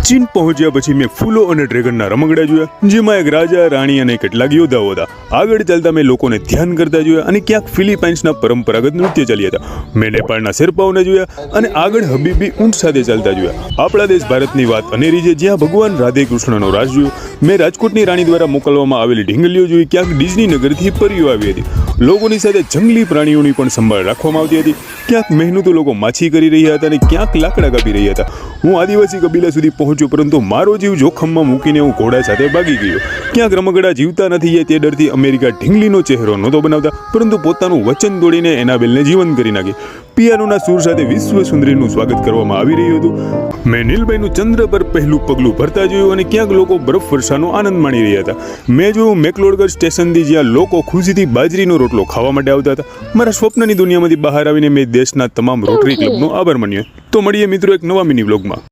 ચીન પહોંચ્યા પછી મેં ફૂલો અને ડ્રેગનના રમકડા જોયા, જેમાં એક રાજા, રાણી અને કેટલાક યોદ્ધાઓ હતા. આગળ ચાલતા મેં લોકોને ધ્યાન કરતા જોયા અને ક્યાંક ફિલિપાઇન્સના પરંપરાગત નૃત્ય ચાલ્યા હતા. મેં નેપાળના શેરપાઓને જોયા અને આગળ હબીબી ઊંટ સાથે ચાલતા જોયા. આપણા દેશ ભારતની વાત અનેરી છે, જ્યાં ભગવાન રાધે કૃષ્ણનો રાસ જોયો. મેં રાજકોટની રાણી દ્વારા મોકલવામાં આવેલી ઢીંગલીઓ જોઈ. ક્યાંક ડિઝની નગરથી પરીઓ આવી હતી. લોકોની સાથે જંગલી પ્રાણીઓની પણ સંભાળ રાખવામાં આવતી હતી. ક્યાંક મહેનતુ લોકો માછી કરી રહ્યા હતા અને ક્યાંક લાકડા કાપી રહ્યા હતા. હું આદિવાસી કબીલા સુધી પહોંચ્યો, પરંતુ મારો જીવ જોખમમાં મૂકીને હું ઘોડા સાથે ભાગી ગયો. ક્યાંક રમકડા જીવતા નથી જાય તે ડરથી અમેરિકા ઢીંગલીનો ચહેરો નહોતો બનાવતા, પરંતુ પોતાનું વચન તોડીને એનાબેલને જીવંત કરી નાખી. પિયાનોના સૂર સાથે વિશ્વ સુંદરીનું સ્વાગત કરવામાં આવી રહ્યું હતું. મેં નીલભાઈનું ચંદ્ર પર પહેલું પગલું ભરતા જોયું અને ક્યાંક લોકો બરફ વર્ષાનો આનંદ માણી રહ્યા હતા. મેં જોયું મેકલોડગઢ સ્ટેશનથી, જ્યાં લોકો ખુશીથી બાજરીનો રોટલો ખાવા માટે આવતા હતા. મારા સ્વપ્નની દુનિયામાંથી બહાર આવીને મેં દેશના તમામ રોટરી ક્લબનો આભાર માન્યો. તો મળીએ મિત્રો એક નવા મિની વ્લોગમાં.